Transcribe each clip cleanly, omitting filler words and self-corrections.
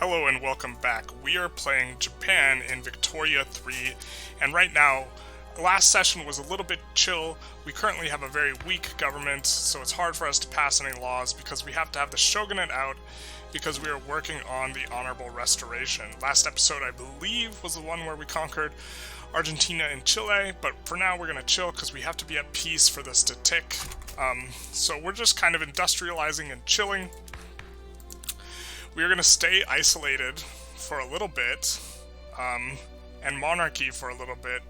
Hello and welcome back. We are playing Japan in Victoria 3, and right now, last session was a little bit chill. We currently have a very weak government, so it's hard for us to pass any laws because we have to have the Shogunate out because we are working on the Honorable Restoration. Last episode, I believe, was the one where we conquered Argentina and Chile, but for now we're going to chill because we have to be at peace for this to tick. So we're just kind of industrializing and chilling. We are going to stay isolated for a little bit, and monarchy for a little bit,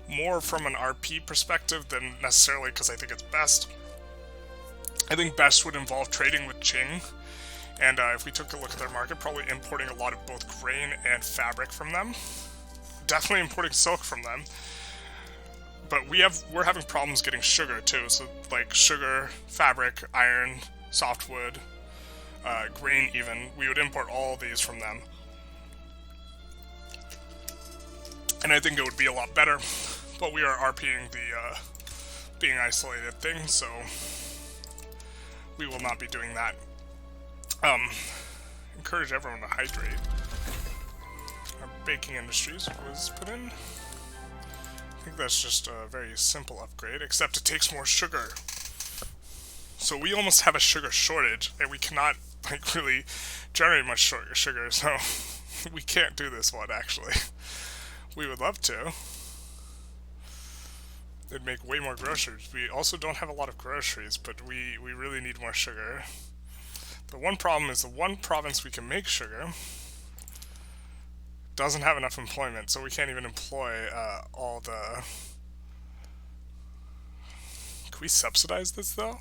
more from an RP perspective than necessarily because I think it's best. I think best would involve trading with Qing, and if we took a look at their market, probably importing a lot of both grain and fabric from them. Definitely importing silk from them. But we're having problems getting sugar too, so like sugar, fabric, iron, softwood, grain even, we would import all these from them. And I think it would be a lot better, but we are RPing the being isolated thing, so we will not be doing that. Encourage everyone to hydrate. Our baking industries was put in. I think that's just a very simple upgrade, except it takes more sugar. So we almost have a sugar shortage, and we cannot really generate much sugar, so we can't do this one, actually. We would love to. It'd make way more groceries. We also don't have a lot of groceries, but we really need more sugar. The one problem is the one province we can make sugar doesn't have enough employment, so we can't even employ all the... Can we subsidize this, though?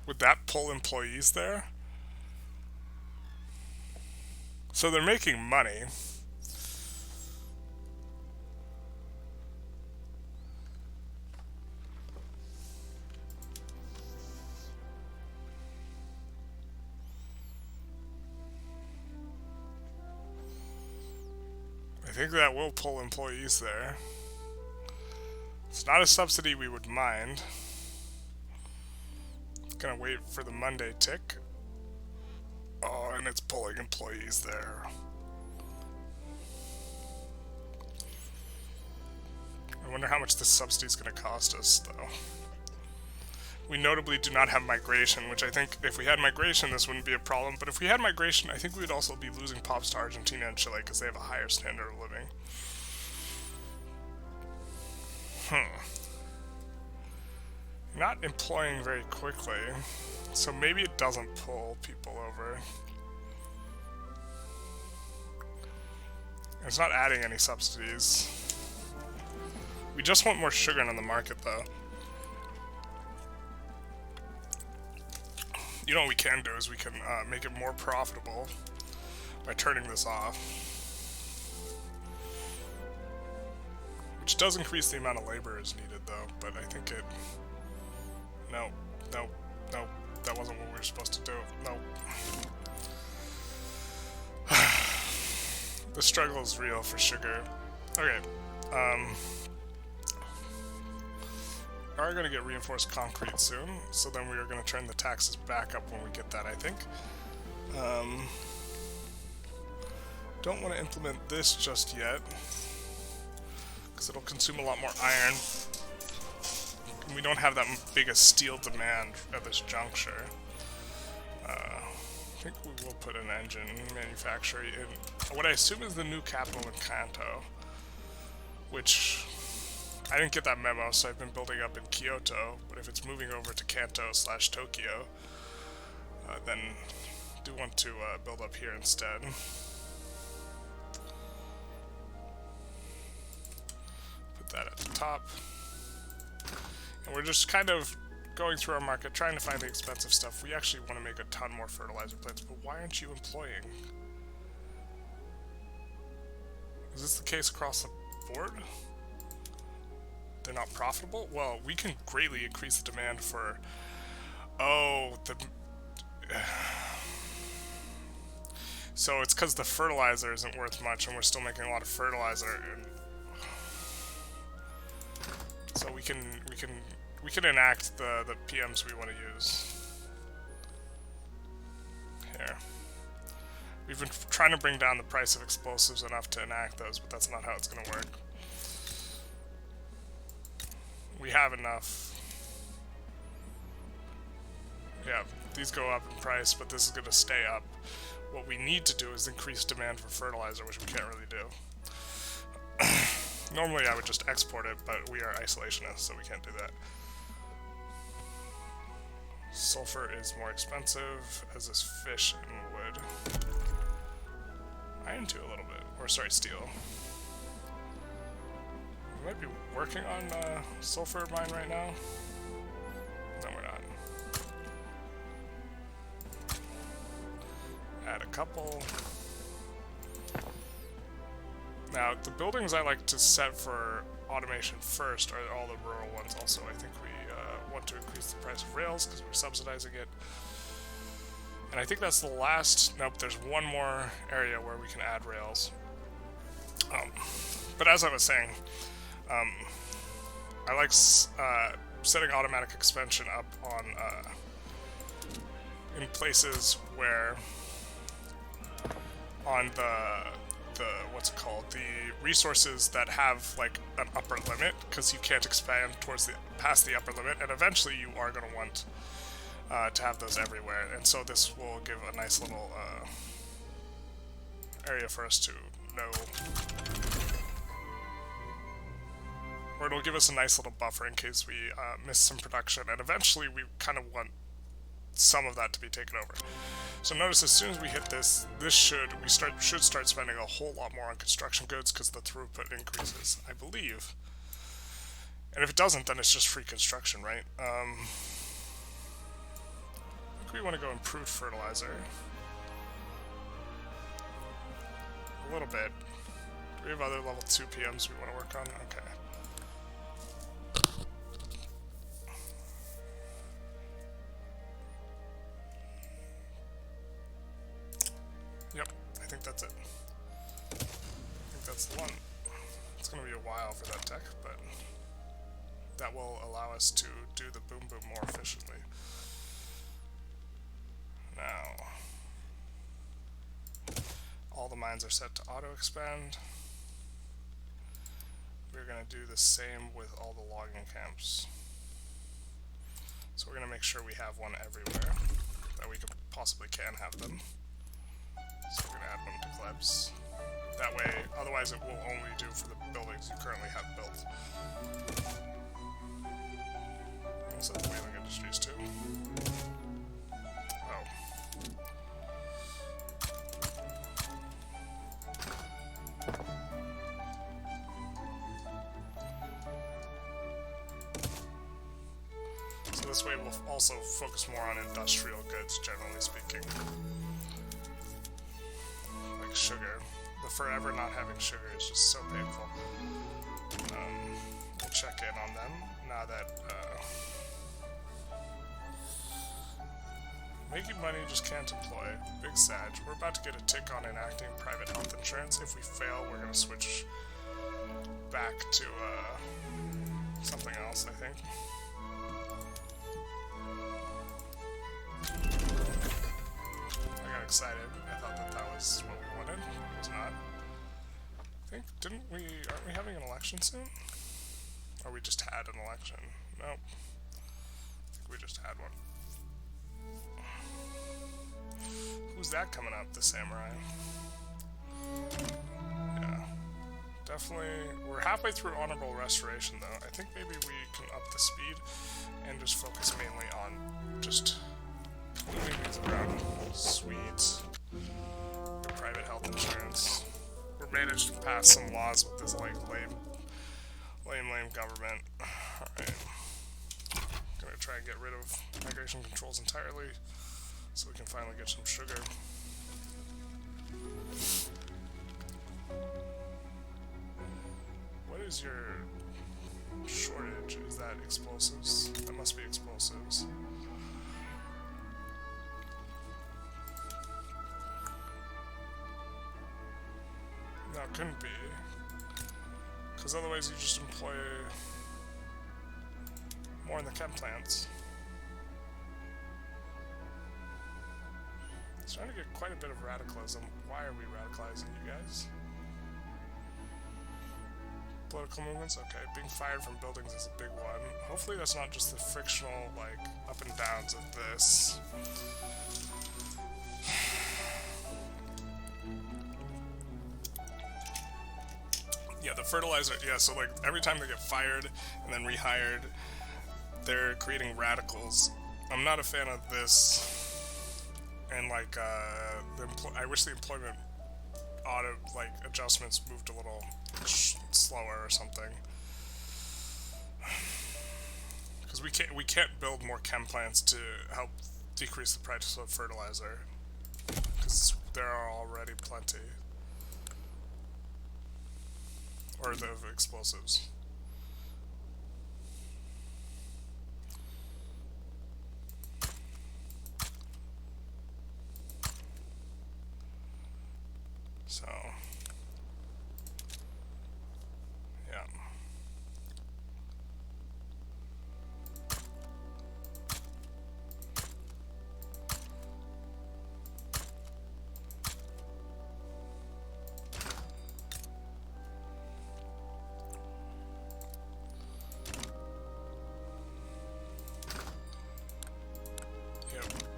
Would that pull employees there? So they're making money. I think that will pull employees there. It's not a subsidy we would mind. Gonna wait for the Monday tick. Oh, and it's pulling employees there. I wonder how much this subsidy is going to cost us, though. We notably do not have migration, which I think if we had migration, this wouldn't be a problem. But if we had migration, I think we would also be losing pops to Argentina and Chile because they have a higher standard of living. Not employing very quickly, so maybe it doesn't pull people over. It's not adding any subsidies. We just want more sugar on the market, though. You know what we can do is we can make it more profitable by turning this off. Which does increase the amount of laborers needed, though, but I think it... No, that wasn't what we were supposed to do. No. The struggle is real for sugar. Okay, we are going to get reinforced concrete soon, so then we are going to turn the taxes back up when we get that, I think. Don't want to implement this just yet, because it'll consume a lot more iron. We don't have that big a steel demand at this juncture. I think we will put an engine manufacturer in what I assume is the new capital in Kanto, which I didn't get that memo, so I've been building up in Kyoto, but if it's moving over to Kanto/Tokyo, then do want to build up here instead. Put that at the top. And we're just kind of going through our market, trying to find the expensive stuff. We actually want to make a ton more fertilizer plants, but why aren't you employing? Is this the case across the board? They're not profitable? Well, we can greatly increase the demand for... Oh, the... So it's because the fertilizer isn't worth much, and we're still making a lot of fertilizer. And... So we can enact the PMs we want to use. Here. We've been trying to bring down the price of explosives enough to enact those, but that's not how it's going to work. We have enough. Yeah, these go up in price, but this is going to stay up. What we need to do is increase demand for fertilizer, which we can't really do. Normally I would just export it, but we are isolationists, so we can't do that. Sulfur is more expensive, as is fish and wood. Iron too, a little bit. Or, sorry, steel. We might be working on sulfur mine right now. No, we're not. Add a couple. Now, the buildings I like to set for automation first are all the rural ones also. I think we want to increase the price of rails because we're subsidizing it. And I think that's the last... Nope, there's one more area where we can add rails. But as I was saying, I like setting automatic expansion up on in places where on the what's it called, the resources that have like an upper limit, because you can't expand past the upper limit, and eventually you are going to want to have those everywhere, and so this will give a nice little area for us to know, or it'll give us a nice little buffer in case we miss some production, and eventually we kind of want some of that to be taken over. So notice as soon as we hit this, we should start spending a whole lot more on construction goods because the throughput increases, I believe. And if it doesn't, then it's just free construction, right? I think we want to go improve fertilizer. A little bit. Do we have other level 2 PMs we want to work on? Okay. Yep, I think that's it. I think that's the one. It's going to be a while for that tech, but that will allow us to do the boom boom more efficiently. Now, all the mines are set to auto-expand. We're going to do the same with all the logging camps. So we're going to make sure we have one everywhere, that we possibly can have them. So we're going to add one to Klebs. That way, otherwise it will only do for the buildings you currently have built. Also the whaling industries too. Oh. So this way we'll also focus more on industrial goods, generally speaking. Like sugar. The forever not having sugar is just so painful. We'll check in on them now that making money just can't employ. Big Sag. We're about to get a tick on enacting private health insurance. If we fail, we're going to switch back to something else, I think. I got excited. I thought that was what we wanted. It was not. I think, aren't we having an election soon? Or we just had an election? Nope. I think we just had one. Who's that coming up? The samurai. Yeah. Definitely. We're halfway through honorable restoration, though. I think maybe we can up the speed and just focus mainly on just moving these around. Sweet. The private health insurance. We're managed to pass some laws with this like lame government. Alright. Gonna try and get rid of migration controls entirely so we can finally get some sugar. What is your shortage? Is that explosives? That must be explosives. No, it couldn't be. Because otherwise you just employ more in the chem plants. So Starting to get quite a bit of radicalism. Why are we radicalizing you guys? Political movements? Okay, being fired from buildings is a big one. Hopefully that's not just the frictional, like, up and downs of this. Yeah, the fertilizer, yeah, so like every time they get fired and then rehired, they're creating radicals. I'm not a fan of this, and like, I wish the employment audit, like, adjustments moved a little slower or something. Because we can't build more chem plants to help decrease the price of fertilizer, because there are already plenty. Or the explosives. So, yeah.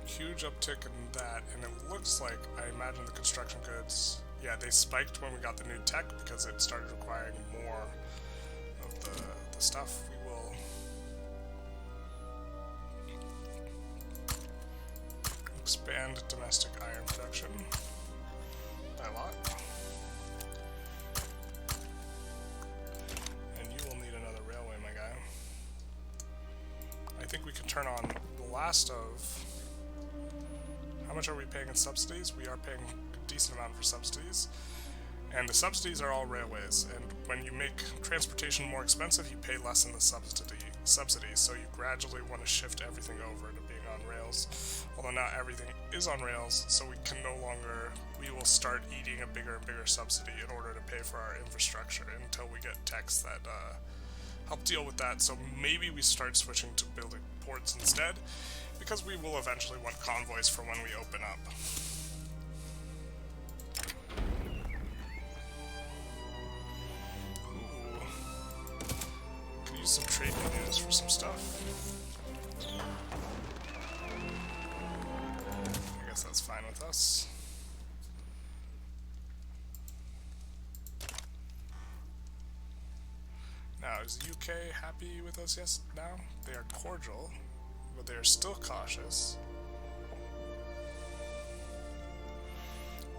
Huge uptick in that, and it looks like, I imagine the construction goods, yeah, they spiked when we got the new tech because it started requiring more of the stuff. We will expand domestic iron production by a lot, and you will need another railway, my guy. I think we can turn on the last of... How much are we paying in subsidies? We are paying a decent amount for subsidies. And the subsidies are all railways. And when you make transportation more expensive, you pay less in the subsidies. So you gradually want to shift everything over to being on rails. Although not everything is on rails, so we can no longer... We will start eating a bigger and bigger subsidy in order to pay for our infrastructure until we get techs that help deal with that. So maybe we start switching to building ports instead, because we will eventually want convoys for when we open up. Ooh. Could use some trade unions for some stuff. I guess that's fine with us. Now, is the UK happy with us? Yes, now? They are cordial, but they are still cautious.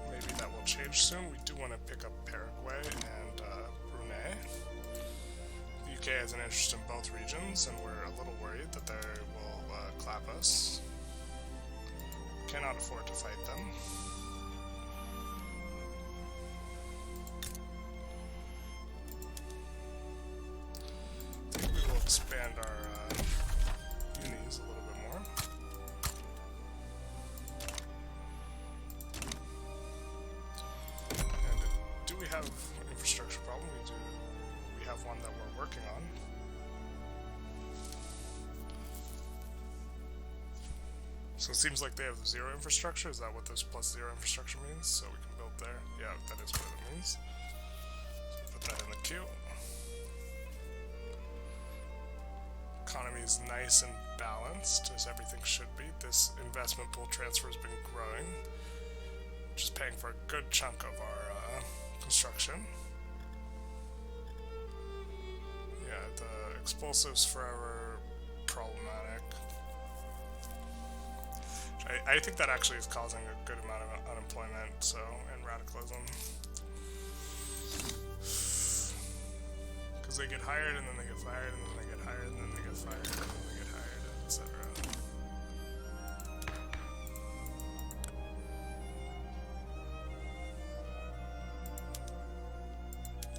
Maybe that will change soon. We do want to pick up Paraguay and Brunei. The UK has an interest in both regions, and we're a little worried that they will clap us. Cannot afford to fight them. I think we will expand our unis a little bit more. And do we have an infrastructure problem? We do. We have one that we're working on. So it seems like they have zero infrastructure. Is that what this plus zero infrastructure means? So we can build there. Yeah, that is what it means. So put that in the queue. Economy is nice and balanced, as everything should be. This investment pool transfer has been growing, which is paying for a good chunk of our construction. Yeah, the explosives forever problematic. I think that actually is causing a good amount of unemployment, so, and radicalism. Because they get hired, and then they get fired, and then they get hired, and then they get fired, and then they get hired, etc.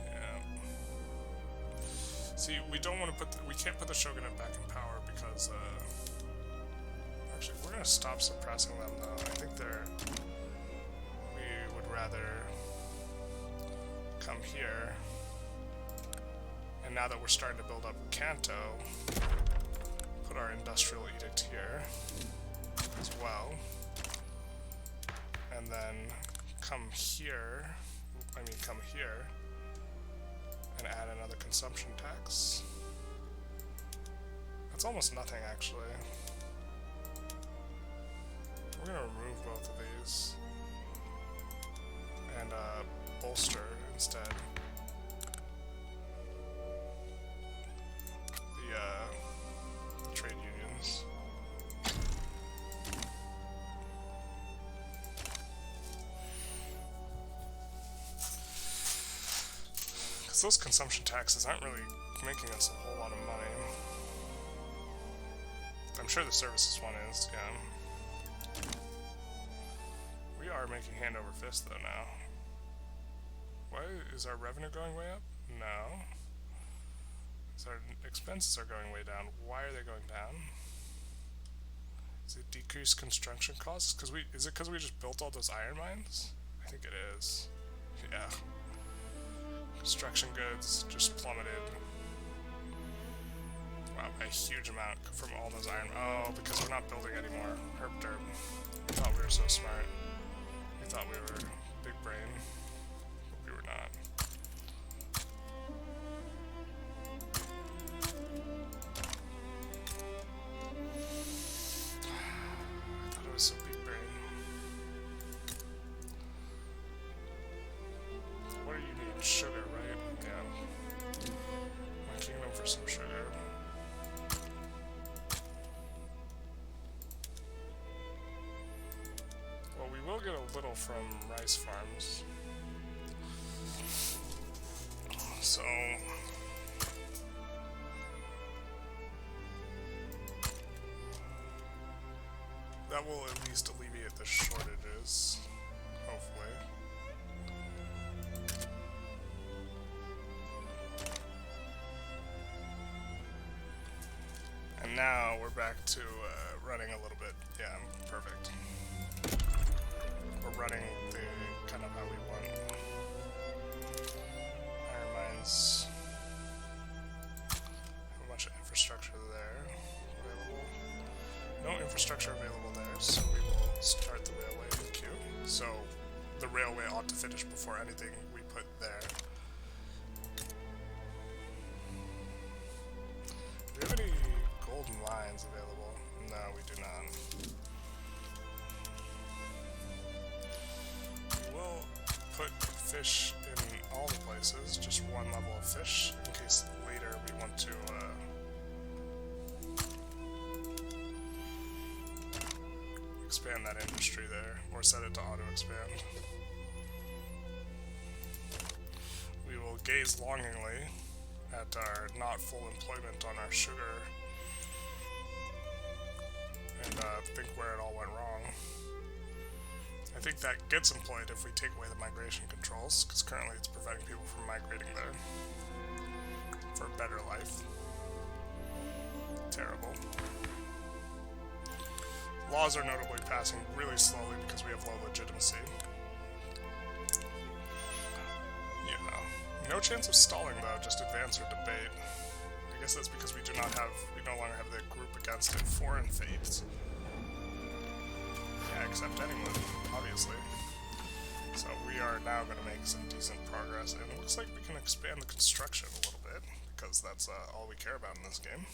Yeah. See, we don't want to we can't put the Shogunate back in power because, actually, we're going to stop suppressing them, though. I think we would rather come here. And now that we're starting to build up Kanto, put our industrial edict here as well. and then come here, come here, and add another consumption tax. That's almost nothing, actually. We're gonna remove both of these and bolster instead the trade unions. Because those consumption taxes aren't really making us a whole lot of money. I'm sure the services one is, yeah. We are making hand over fist though now. Why is our revenue going way up? No. So our expenses are going way down. Why are they going down? Is it decreased construction costs? Is it because we just built all those iron mines? I think it is. Yeah. Construction goods just plummeted. Wow, a huge amount from all those iron. Oh, because we're not building anymore. Herp derp. We thought we were so smart. We thought we were big brain, but we were not. I thought it was so big brain. What do you need? Sugar, right? Yeah. My kingdom for some sugar. Well, we will get a little from rice farms. So that will at least alleviate the shortages, hopefully. And now we're back to running a little bit. Yeah, perfect. We're running the kind of how we want. Iron mines. How much infrastructure there available? No infrastructure available there, so we will start the railway in the queue. So the railway ought to finish before anything we put there. Do we have any golden mines available? No, we do not. We'll put fish in all the places, just one level of fish, in case later we want to expand that industry there, or set it to auto-expand. We will gaze longingly at our not full employment on our sugar and think where it all went wrong. I think that gets employed if we take away the migration controls, because currently it's preventing people from migrating there for a better life. Terrible. Laws are notably passing really slowly because we have low legitimacy. Yeah. No chance of stalling though, just advance or debate. I guess that's because we no longer have the group against it. Foreign faiths. Yeah, accept anyone, obviously. So we are now going to make some decent progress, and it looks like we can expand the construction a little bit, because that's all we care about in this game.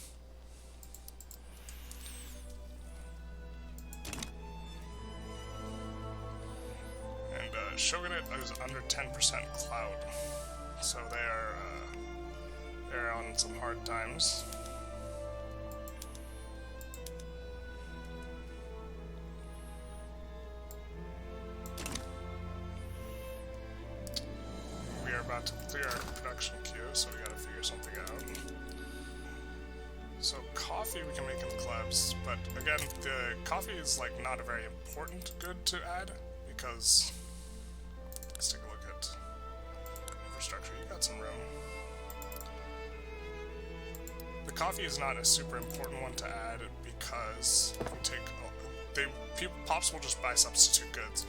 And Shogunate is under 10% Clout, so they're on some hard times. We are about to clear our production queue, so we gotta figure something out. So coffee we can make in the clubs, but again, the coffee is like not a very important good to add, because let's take a look at infrastructure. You got some room. The coffee is not a super important one to add because pops will just buy substitute goods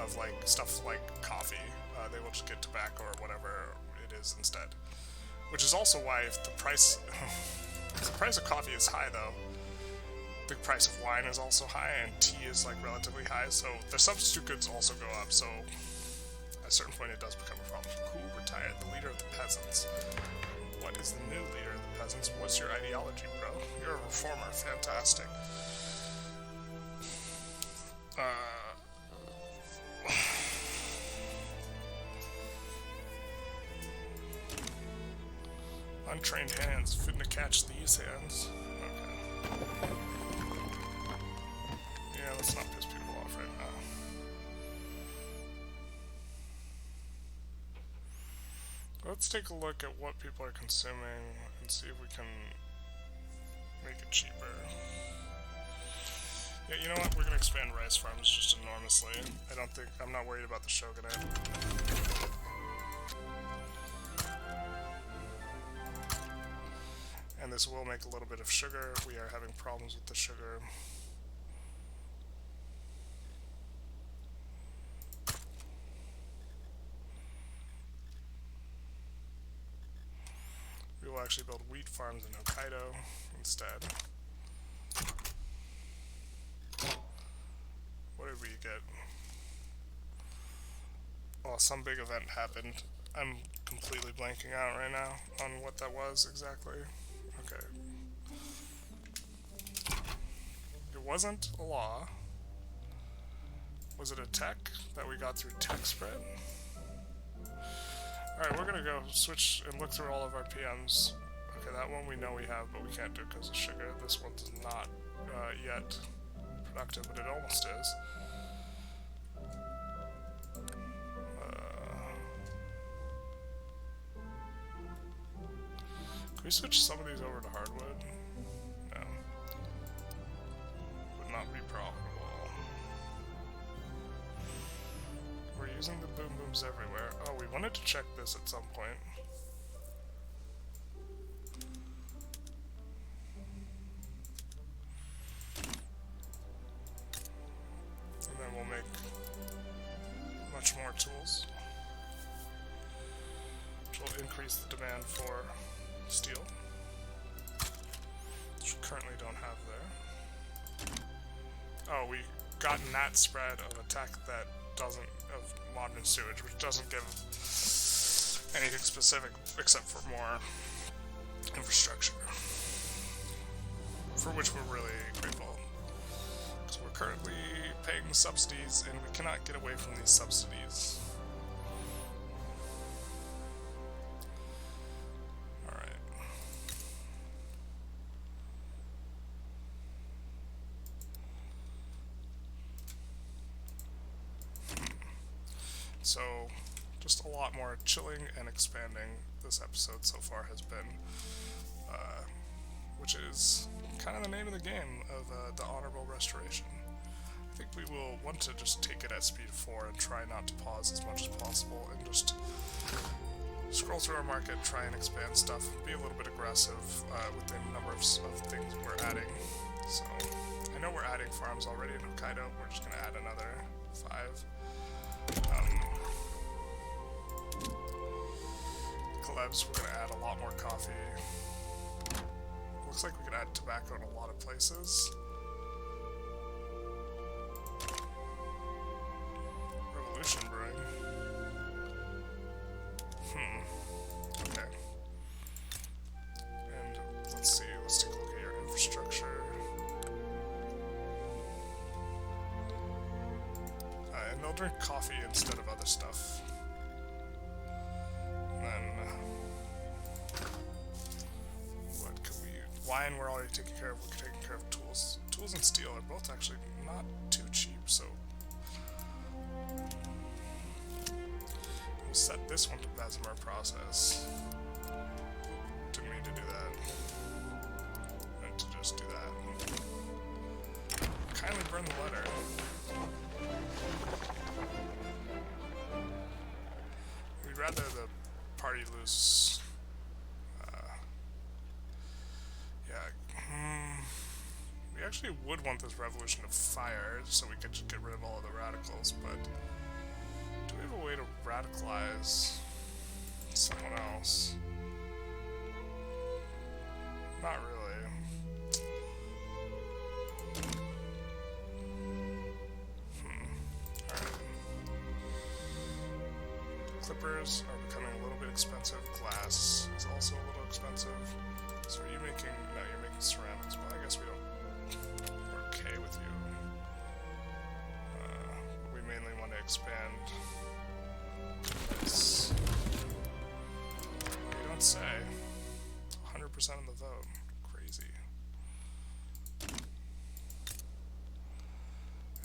of like stuff like coffee. They will just get tobacco or whatever it is instead. Which is also why if the price of coffee is high though, The price of wine is also high, and tea is like relatively high, so the substitute goods also go up, so at a certain point it does become a problem. Who retired? The leader of the peasants. What is the new leader of the peasants? What's your ideology, bro? You're a reformer. Fantastic. Untrained hands, fitting to catch these hands. Okay. Yeah, let's not piss people off right now. Let's take a look at what people are consuming and see if we can make it cheaper. Yeah, you know what? We're gonna expand rice farms just enormously. I'm not worried about the Shogunate. And this will make a little bit of sugar. We are having problems with the sugar. We will actually build wheat farms in Hokkaido instead. What did we get? Oh, some big event happened. I'm completely blanking out right now on what that was exactly. Okay. It wasn't a law. Was it a tech that we got through tech spread? Alright, we're gonna go switch and look through all of our PMs. Okay, that one we know we have, but we can't do it because of sugar. This one's not yet productive, but it almost is. Can we switch some of these over to hardwood? No. Would not be profitable. We're using the boom booms everywhere. Oh, we wanted to check this at some point. And then we'll make much more tools, which will increase the demand for steel, which we currently don't have there. Oh, we gotten that spread of attack that doesn't, of modern sewage, which doesn't give anything specific except for more infrastructure, for which we're really grateful. So we're currently paying subsidies, and we cannot get away from these subsidies. So, just a lot more chilling and expanding this episode so far has been, which is kind of the name of the game of the Honorable Restoration. I think we will want to just take it at speed 4 and try not to pause as much as possible and just scroll through our market, try and expand stuff, be a little bit aggressive with the number of things we're adding. So, I know we're adding farms already in Hokkaido, we're just going to add another 5. Collabs, we're going to add a lot more coffee. Looks like we could add tobacco in a lot of places. Revolution brewing. Okay. And let's see, let's take a look at your infrastructure. And they'll drink coffee instead of other stuff. And then, what can we... Wine we're already taking care of. We're taking care of tools. Tools and steel are both actually not too cheap, so... We'll set this one to Bessemer process. Didn't mean to do that. Meant to just do that. Kindly burn the letter. We'd rather the party lose. We actually would want this revolution of fire so we could just get rid of all of the radicals, but do we have a way to radicalize someone else? Not really. clippers are becoming a little bit expensive. Glass is also a little expensive. So are you making... No, you're making ceramics. Well, I guess we don't... We're okay with you. We mainly want to expand this. You don't say. 100% of the vote. Crazy. I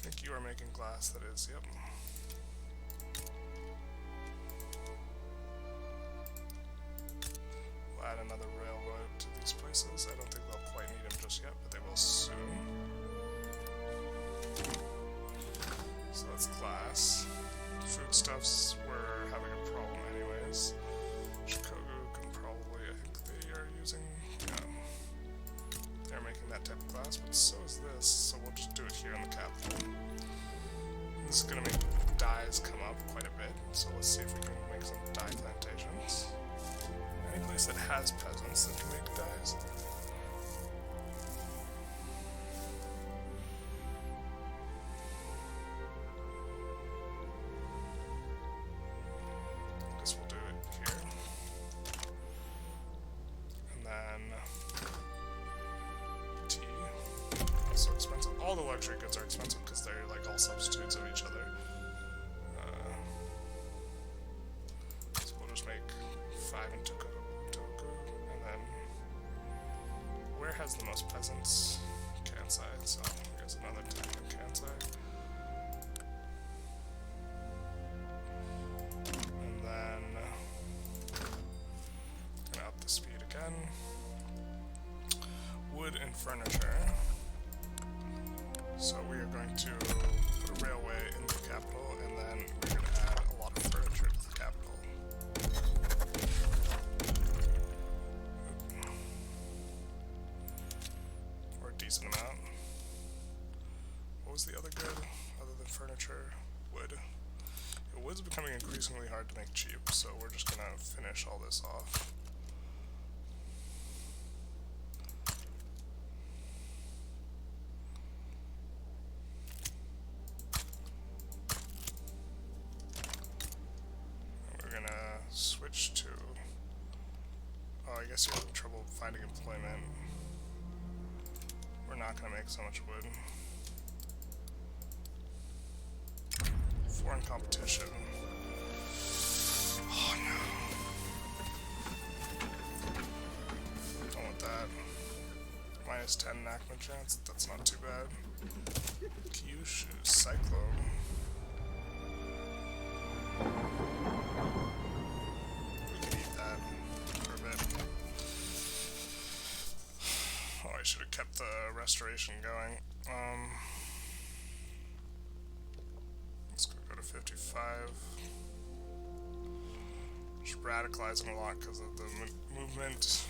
think you are making glass, that is, yep. We'll add another railroad to these places. I don't think they'll quite need them just yet, but they will soon. So that's glass. Foodstuffs, we're having a problem anyways. Shogun can probably, I think they are using, they're making that type of glass, but so is this, so we'll just do it here in the capital. This is going to make dyes come up quite a bit, so let's see if we can make some dye plantations. Any place that has peasants that can make dyes. I guess we'll do it here. And then tea. Also expensive. All the luxury goods are expensive because they're like all substitutes of each other. So we'll just make 5 in Toku, and then where has the most peasants? Kansai, so here's another 10 in Kansai. And then gonna up the speed again. Wood and furniture. So we are going to put a railway in the capital, and then we're going to add a lot of furniture to the capital. Or a decent amount. What was the other good, other than furniture? Wood. Yeah, wood's becoming increasingly hard to make cheap, so we're just going to finish all this off. Switch to... Oh, I guess you're having trouble finding employment. We're not going to make so much wood. Foreign competition. Oh no. Don't want that. Minus 10 Nakman chance. That's not too bad. Kyushu, Cyclone. Should have kept the restoration going. Let's go to 55. Just radicalizing a lot because of the movement.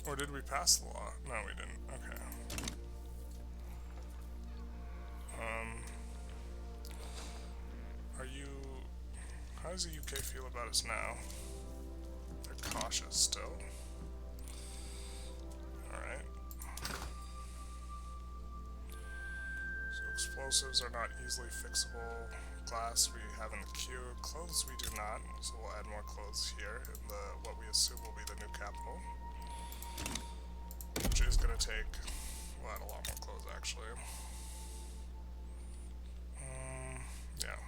Or did we pass the law? No, we didn't. Okay. Are you... How does the UK feel about us now? They're cautious still. Alright. So explosives are not easily fixable. Glass we have in the queue. Clothes we do not, so we'll add more clothes here in what we assume will be the new capital. Which is going to take... We'll add a lot more clothes actually. Yeah.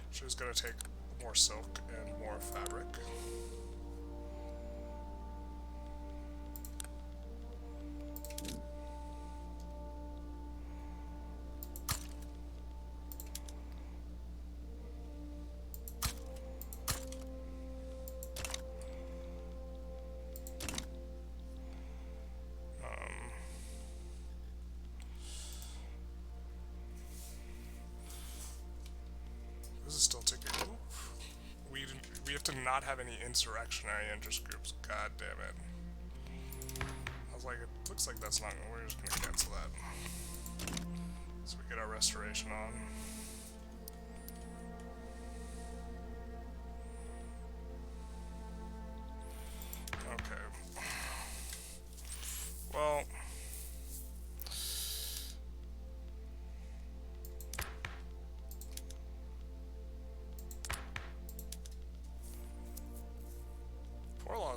Which is going to take more silk and more fabric. This is still taking. We have to not have any insurrectionary interest groups. God damn it. I was like, it looks like that's not. We're just gonna cancel that. So we get our restoration on. Okay. Well,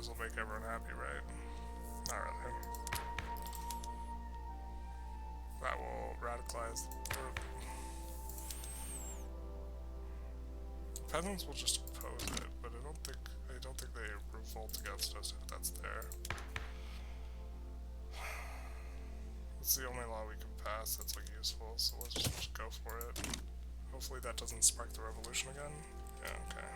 Suez will make everyone happy, right? Not really. That will radicalize the group. Peasants will just oppose it, but I don't think they revolt against us if that's there. It's the only law we can pass that's like useful, so let's just go for it. Hopefully that doesn't spark the revolution again. Yeah, okay.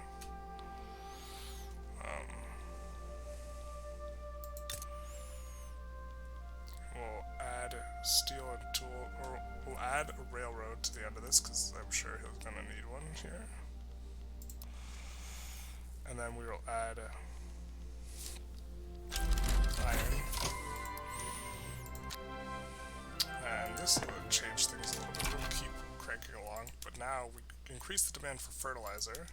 We'll add steel and tool, or we'll add a railroad to the end of this because I'm sure he's gonna need one here. And then we will add iron. And this will change things a little bit. We'll keep cranking along, but now we increase the demand for fertilizer,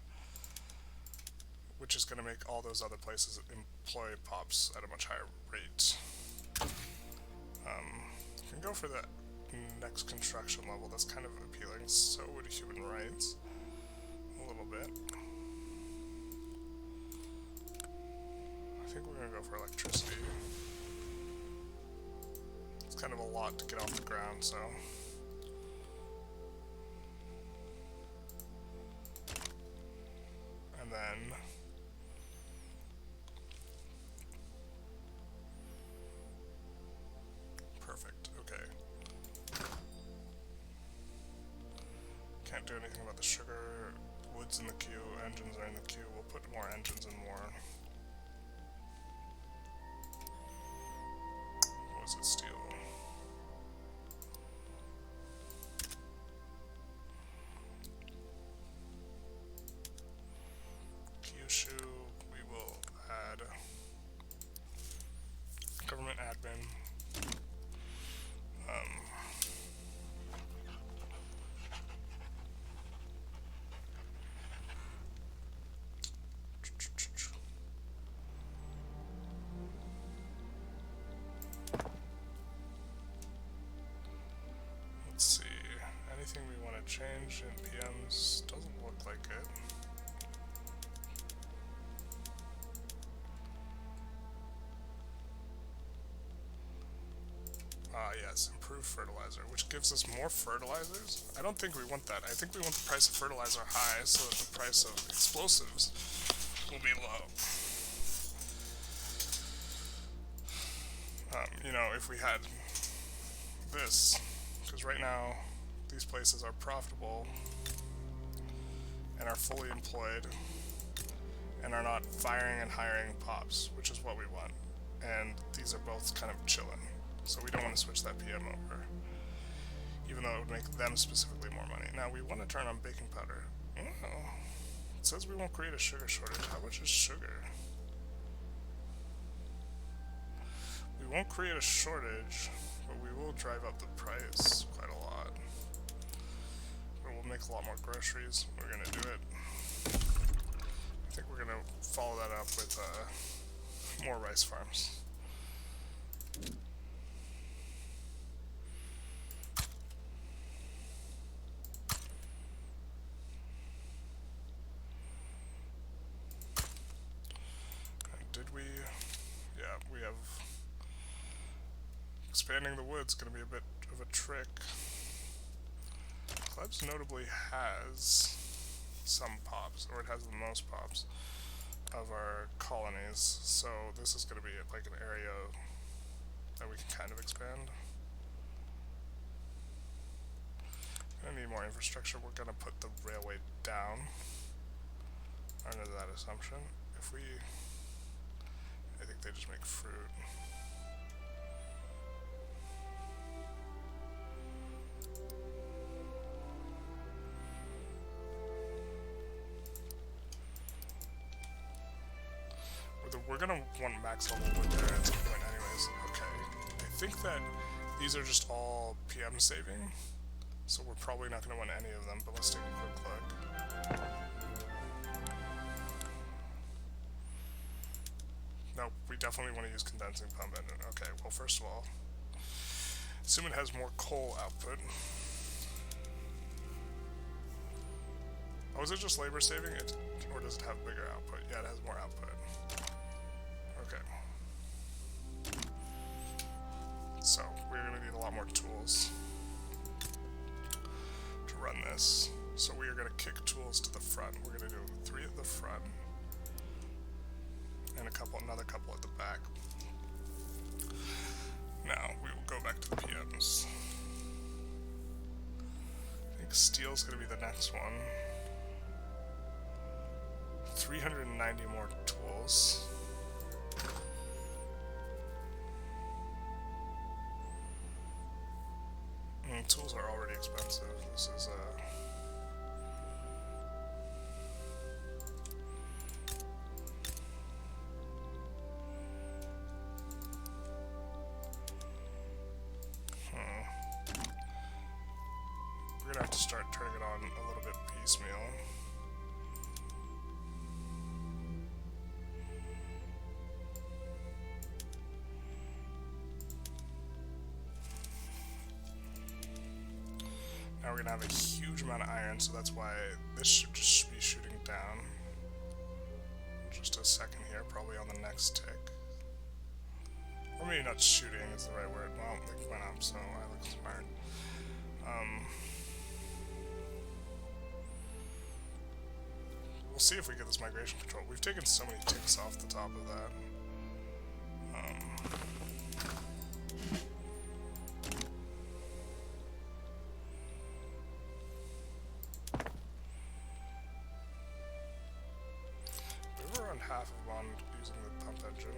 which is going to make all those other places employ pops at a much higher rate. You can go for the next construction level. That's kind of appealing. So would human rights. A little bit. I think we're going to go for electricity. It's kind of a lot to get off the ground, so... And then... Perfect, okay. Can't do anything about the sugar. Wood's in the queue, engines are in the queue. We'll put more engines in more. What was it, steel? Kyushu, we will add government admin. Let's see, anything we want to change in PMs doesn't look like it. Yes, improved fertilizer, which gives us more fertilizers. I don't think we want that. I think we want the price of fertilizer high so that the price of explosives will be low. You know, if we had this, because right now these places are profitable and are fully employed and are not firing and hiring pops, which is what we want. And these are both kind of chilling. So we don't want to switch that PM over, even though it would make them specifically more money. Now we want to turn on baking powder. Oh, it says we won't create a sugar shortage. How much is sugar? We won't create a shortage, but we will drive up the price quite a lot. But we'll make a lot more groceries. We're going to do it. I think we're going to follow that up with more rice farms. We have expanding the woods going to be a bit of a trick. Klebs notably has some pops, or it has the most pops of our colonies, so this is going to be like an area that we can kind of expand. We're going to need more infrastructure. We're going to put the railway down under that assumption. If we... I think they just make fruit. We're gonna want max level wood there at some point anyways. Okay. I think that these are just all PM saving, so we're probably not gonna want any of them, but let's take a quick look. No, we definitely want to use condensing pump engine. Okay, well first of all, assume it has more coal output. Oh, is it just labor saving it, or does it have bigger output? Yeah, it has more output. Okay. So, we're going to need a lot more tools to run this. So we are going to kick tools to the front. We're going to do 3 at the front and another couple at the back. Now, we will go back to the PMs. I think steel's going to be the next one. 390 more tools. Tools are already expensive. This is we're gonna have to start turning it on a little bit piecemeal. Now we're gonna have a huge amount of iron, so that's why this should just be shooting down. Just a second here, probably on the next tick. Or maybe not shooting is the right word. Well, it went up, so I look smart. We'll see if we get this migration control. We've taken so many ticks off the top of that. We were around half of one using the pump engine.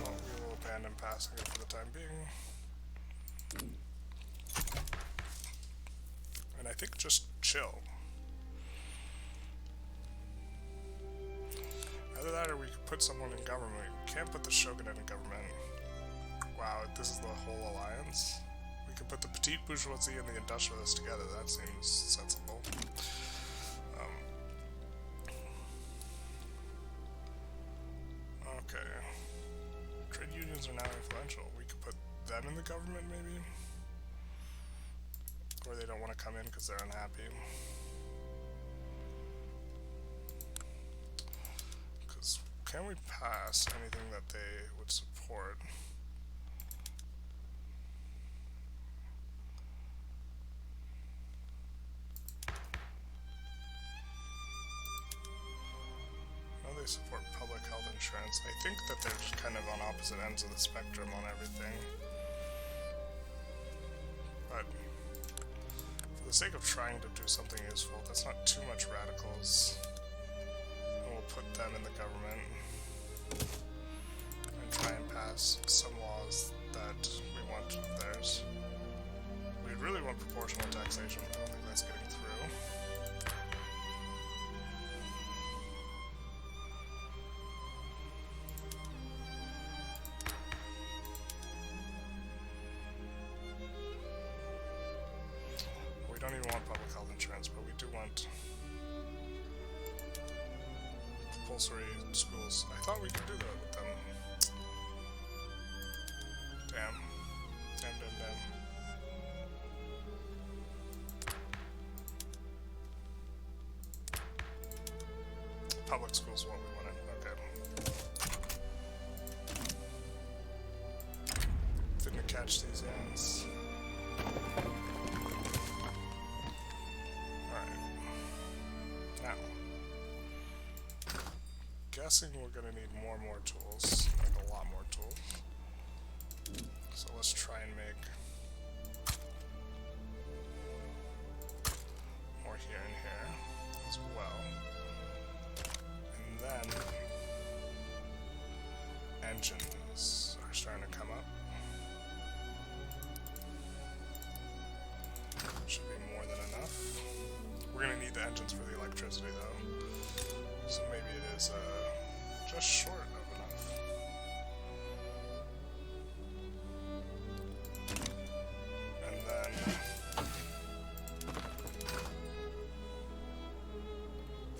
Well, we will abandon passing it for the time being. And I think just chill. Either that or we could put someone in government. We can't put the Shogunate in government. Wow, this is the whole alliance? We could put the petite bourgeoisie and the industrialists together. That seems sensible. Okay. Trade unions are now influential. We could put them in the government, maybe? Or they don't want to come in because they're unhappy. Because can we pass anything that they would support? No, they support public health insurance. I think that they're just kind of on opposite ends of the spectrum on everything. But for the sake of trying to do something useful, that's not too much radicals. And we'll put them in the government and try and pass some laws that we want of theirs. We really want proportional taxation, but I don't think that's getting through. We don't even want public health insurance, but we do want compulsory schools. I thought we could do that with them. Damn. Damn. Public schools is what we wanted. Okay. Didn't catch these ends. Guessing we're going to need more and more tools, like a lot more tools. So let's try and make more here and here as well. And then engines are starting to come up. Should be more than enough. We're going to need the engines for the electricity though. So maybe it is just short of enough. And then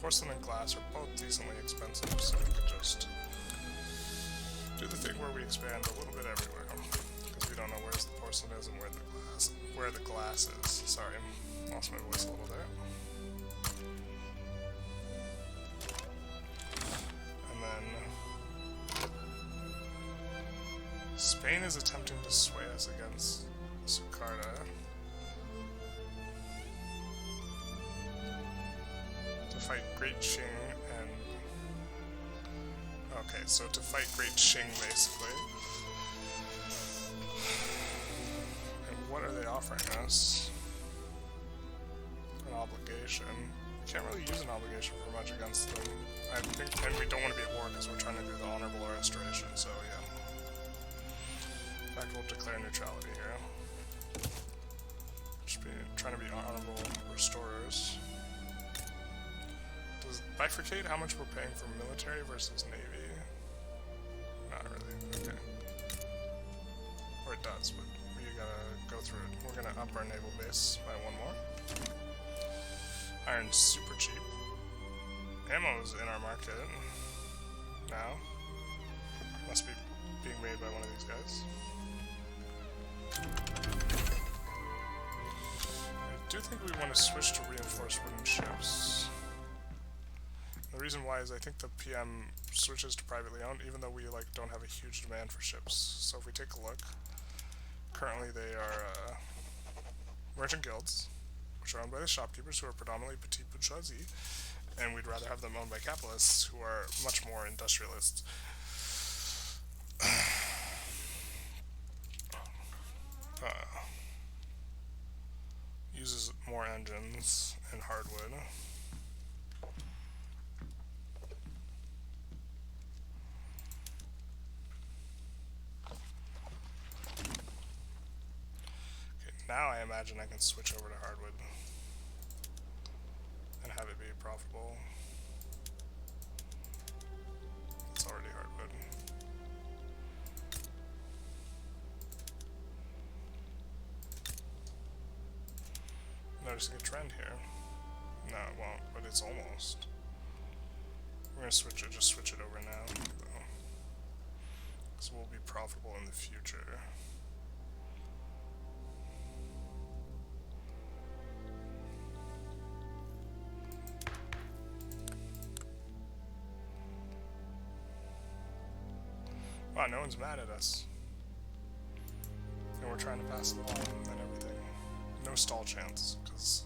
porcelain and glass are both decently expensive, so we could just do the thing where we expand a little bit everywhere, because we don't know where the porcelain is and where the glass is. Sorry, lost my voice a little there. Spain is attempting to sway us against Sukarta. To fight Great Qing and... Okay, so to fight Great Qing, basically. And what are they offering us? An obligation. Can't really use an obligation for much against them. I think, and we don't want to be at war because we're trying to do the honorable restoration, so yeah. In fact, we'll declare neutrality here. Just be trying to be honorable restorers. Does it bifurcate how much we're paying for military versus navy? Not really, okay. Or it does, but we gotta go through it. We're gonna up our naval base by one more. Iron's super cheap. Ammo's in our market now. Must be being made by one of these guys. I do think we want to switch to reinforced wooden ships. The reason why is I think the PM switches to privately owned, even though we don't have a huge demand for ships. So if we take a look, currently they are merchant guilds, which are owned by the shopkeepers, who are predominantly petite bourgeoisie, and we'd rather have them owned by capitalists, who are much more industrialists. Uses more engines and hardwood. Okay, now I imagine I can switch over to hardwood and have it be profitable. It's already hardwood. Noticing a trend here. No, it won't, but it's almost. We're gonna switch it, just switch it over now, though. Because we'll be profitable in the future. Wow, no one's mad at us. And we're trying to pass it along and everything. No stall chance, because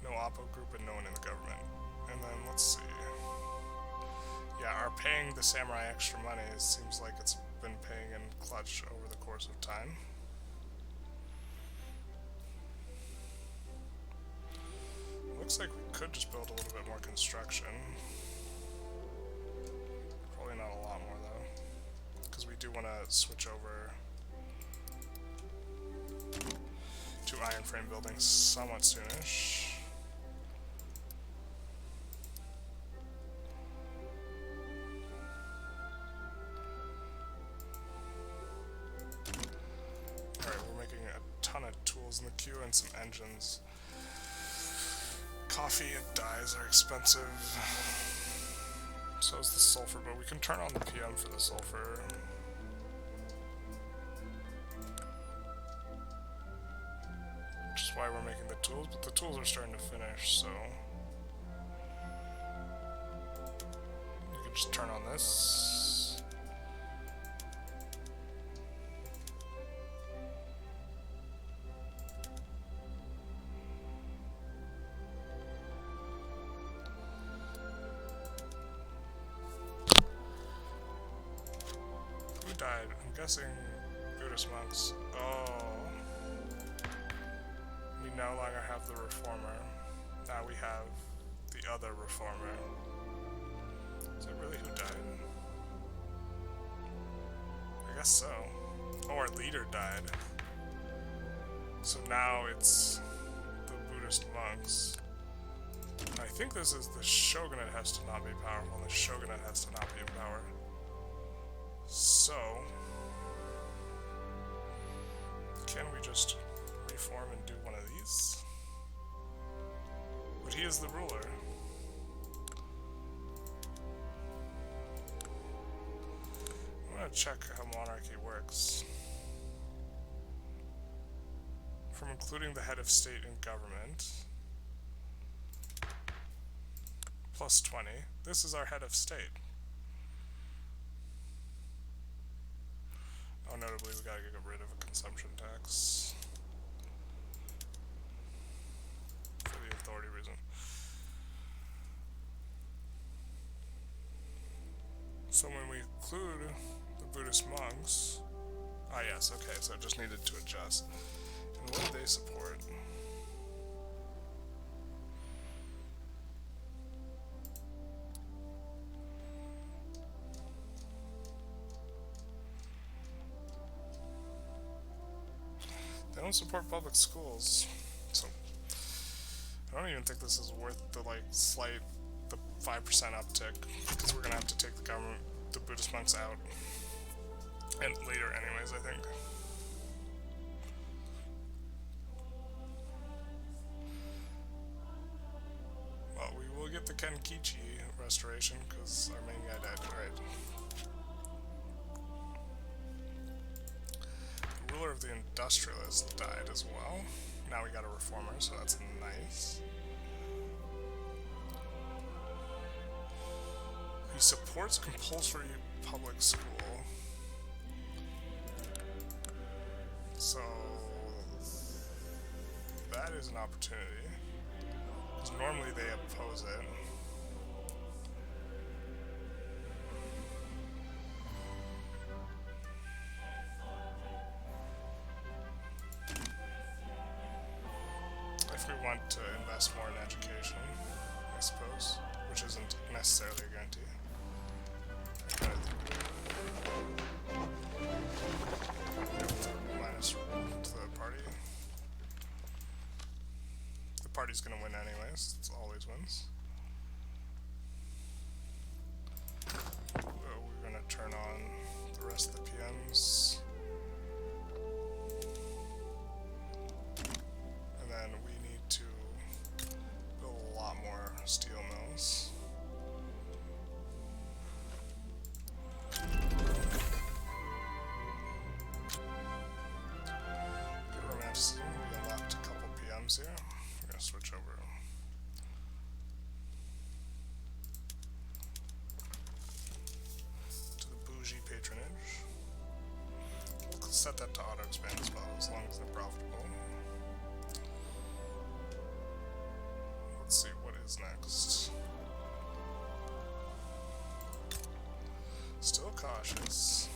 no Oppo group and no one in the government. And then, let's see. Yeah, our paying the samurai extra money seems like it's been paying in clutch over the course of time. Looks like we could just build a little bit more construction. Probably not a lot more, though. Because we do want to switch over to iron frame building somewhat soonish. Alright, we're making a ton of tools in the queue and some engines. Coffee and dyes are expensive. So is the sulfur, but we can turn on the PM for the sulfur. Which is why we're making the tools, but the tools are starting to finish, so you can just turn on this. Who died? I'm guessing Buddhist monks. Oh. We no longer have the reformer. Now we have the other reformer. Is that really who died? I guess so. Oh, our leader died. So now it's the Buddhist monks. I think this is the Shogunate has to not be powerful, and the Shogunate has to not be in power. So, can we just reform and do one of these? But he is the ruler. I'm gonna check how monarchy works. From including the head of state in government. Plus 20. This is our head of state. Oh notably, we gotta get rid of a consumption tax. For the authority reason. So when we include the Buddhist monks... Ah yes, okay, so it just needed to adjust. And what do they support? They don't support public schools, so I don't even think this is worth the the 5% uptick, because we're gonna have to take the Buddhist monks out, and later anyways, I think. Well, we will get the Kenkichi restoration, because our main guy died, right? The ruler of the Industrialists died as well. Now we got a reformer, so that's nice. He supports compulsory public school. So that is an opportunity, because normally they oppose it. If we want to invest more in education, I suppose, which isn't necessarily a guarantee. Minus to the party. The party's gonna win anyways, it always wins. We're gonna turn on the rest of the PMs. And then we need to build a lot more steel mills. We unlocked a couple PMs here. We're gonna switch over to the bougie patronage. We'll set that to auto expand as well, as long as they're profitable. Let's see what is next. Still cautious.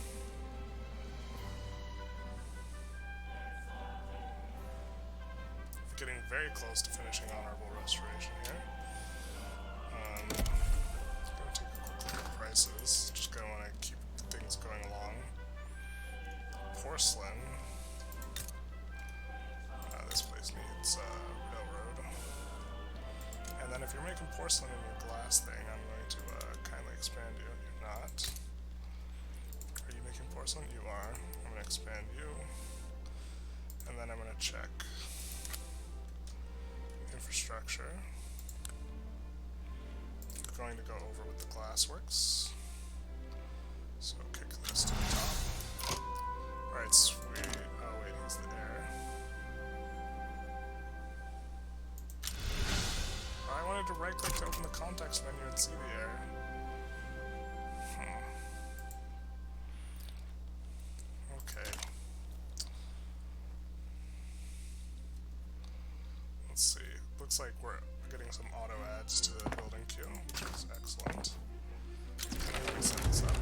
Getting very close to finishing honorable restoration here. Gonna take a quick look at prices. Just gonna want to keep things going along. Porcelain. This place needs railroad. And then if you're making porcelain in your glass thing, I'm going to kindly expand you. You're not. Are you making porcelain? You are. I'm gonna expand you. And then I'm gonna check infrastructure. We're going to go over with the glassworks. So kick this to the top. Alright, sweet. Oh wait, he's the heir. I wanted to right click to open the context menu and see the heir. Okay. Let's see. Looks like we're getting some auto adds to the building queue, which is excellent. Can I set this up?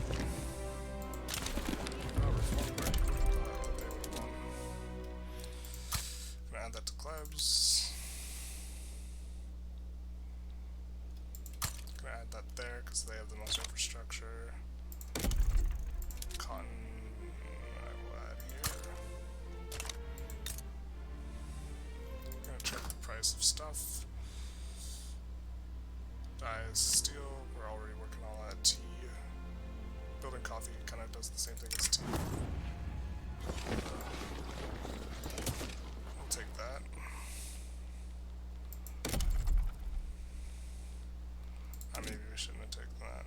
Reform work. Gonna add that to Klebs. Gonna add that there because they have the most infrastructure. Cotton, I will add here. Gonna check the price of stuff. Dyes, steel, we're already working on that. Tea. Building coffee kind of does the same thing as tea. We'll take that. Maybe we shouldn't have taken that.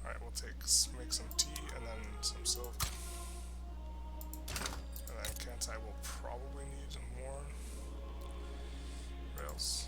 Alright, we'll make some tea and then some silk. And then Kantai will probably need more rails.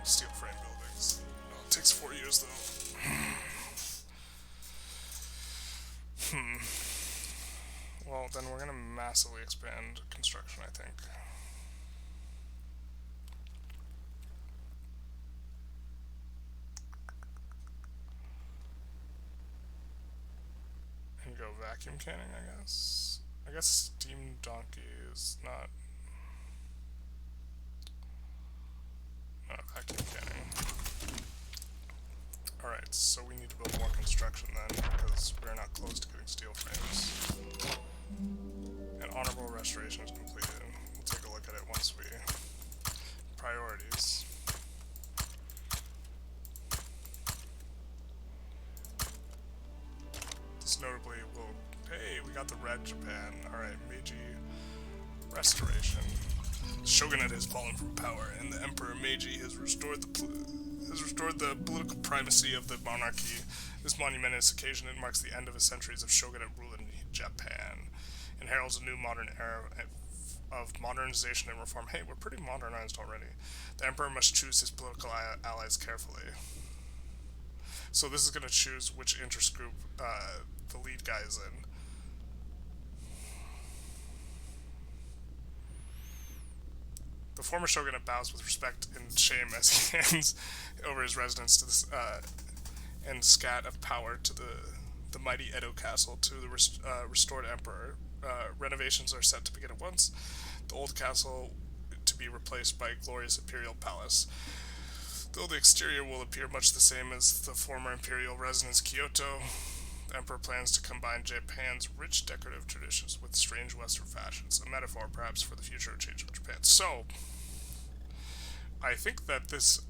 permanent steel frame buildings. Oh, it takes 4 years though. Well, then we're gonna massively expand construction, I think. And go vacuum canning, I guess. I guess steam donkey is not vacuum canning. Alright, so we need to build more construction then, because we're not close to getting steel frames. And honorable restoration is completed. We'll take a look at it once we... Priorities. This notably will... Hey, we got the red Japan. Alright, Meiji restoration. Shogunate has fallen from power, and the Emperor Meiji has restored the political primacy of the monarchy. This monumentous occasion marks the end of a centuries of shogunate rule in Japan, and heralds a new modern era of modernization and reform. Hey, we're pretty modernized already. The Emperor must choose his political allies carefully. So this is going to choose which interest group the lead guy is in. The former shogunate bows with respect and shame as he hands over his residence to this and scat of power to the mighty Edo castle to the restored emperor. Renovations are set to begin at once. The old castle to be replaced by a glorious imperial palace. Though the exterior will appear much the same as the former imperial residence Kyoto, the emperor plans to combine Japan's rich decorative traditions with strange Western fashions, a metaphor perhaps for the future change of Japan. So, I think that this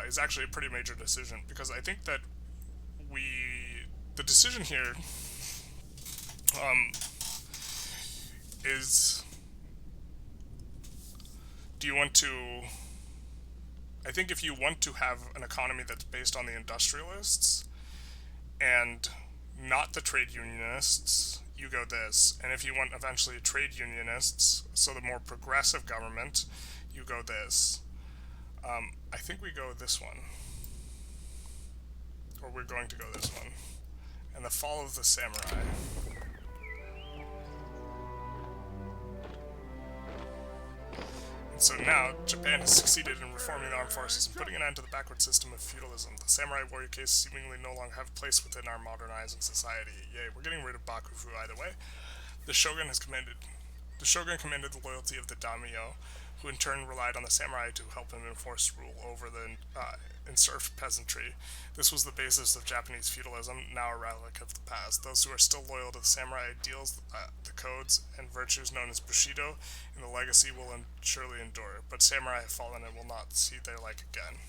is actually a pretty major decision, because I think that the decision here is, do you want to, I think if you want to have an economy that's based on the industrialists and not the trade unionists, you go this. And if you want eventually trade unionists, so the more progressive government, you go this. I think we go this one. Or we're going to go this one. And the fall of the samurai. And so now, Japan has succeeded in reforming the armed forces and putting an end to the backward system of feudalism. The samurai warrior case seemingly no longer have a place within our modernizing society. Yay, we're getting rid of Bakufu either way. The Shogun commanded the loyalty of the daimyo, who in turn relied on the samurai to help him enforce rule over the enserfed peasantry. This was the basis of Japanese feudalism, now a relic of the past. Those who are still loyal to the samurai ideals, the codes, and virtues known as Bushido, and the legacy will surely endure. But samurai have fallen and will not see their like again.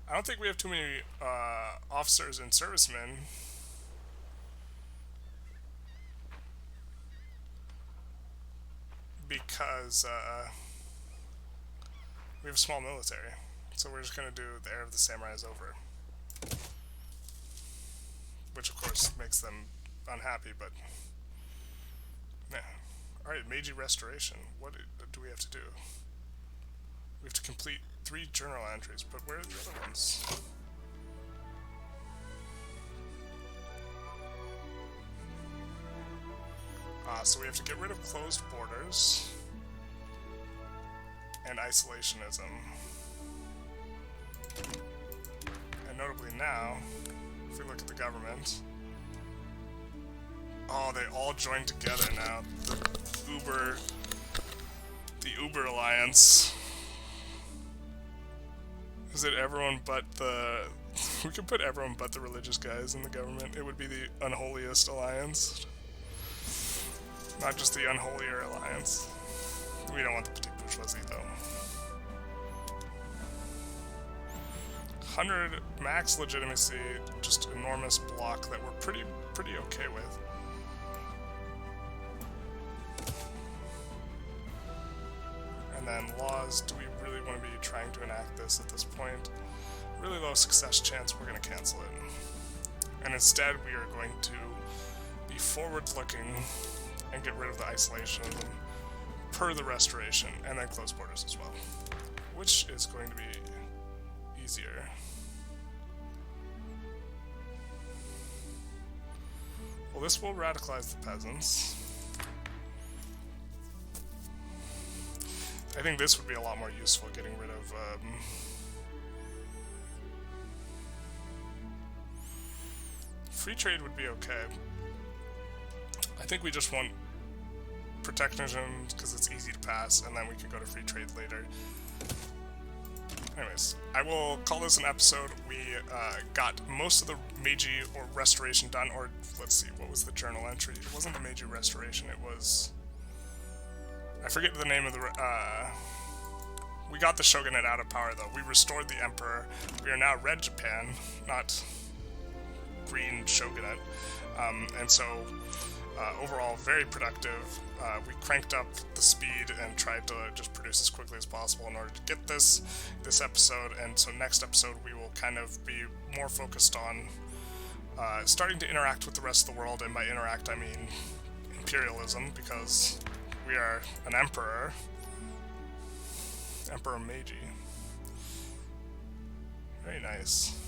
I don't think we have too many officers and servicemen. Because we have a small military. So we're just going to do the Heir of the Samurai is over. Which of course makes them unhappy, but... yeah. Alright, Meiji Restoration. What do we have to do? We have to complete 3 journal entries, but where are the other ones? So we have to get rid of closed borders and isolationism. And notably now, if we look at the government, oh, they all joined together now. The Uber Alliance. Is it everyone but the... we could put everyone but the religious guys in the government. It would be the unholiest alliance. Not just the unholier alliance. We don't want the petite bourgeoisie, though. 100 max legitimacy, just enormous block that we're pretty okay with. And then laws, do we really want to be trying to enact this at this point? really low success chance, we're going to cancel it. And instead, we are going to be forward-looking and get rid of the isolationism per the restoration, and then close borders as well, which is going to be easier. Well, this will radicalize the peasants. I think this would be a lot more useful, getting rid of free trade would be okay. I think we just want protectionism because it's easy to pass, and then we can go to free trade later. Anyways, I will call this an episode. We got most of the Meiji or restoration done, or let's see, what was the journal entry? It wasn't the Meiji restoration, it was... I forget the name of the... we got the Shogunate out of power, though. We restored the Emperor. We are now Red Japan, not Green Shogunate. And so, overall, very productive. We cranked up the speed and tried to just produce as quickly as possible in order to get this episode. And so next episode, we will kind of be more focused on starting to interact with the rest of the world. And by interact, I mean imperialism, because... we are an emperor. Emperor Meiji. Very nice.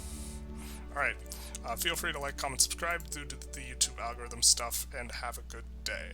Alright, feel free to like, comment, subscribe, do the YouTube algorithm stuff, and have a good day.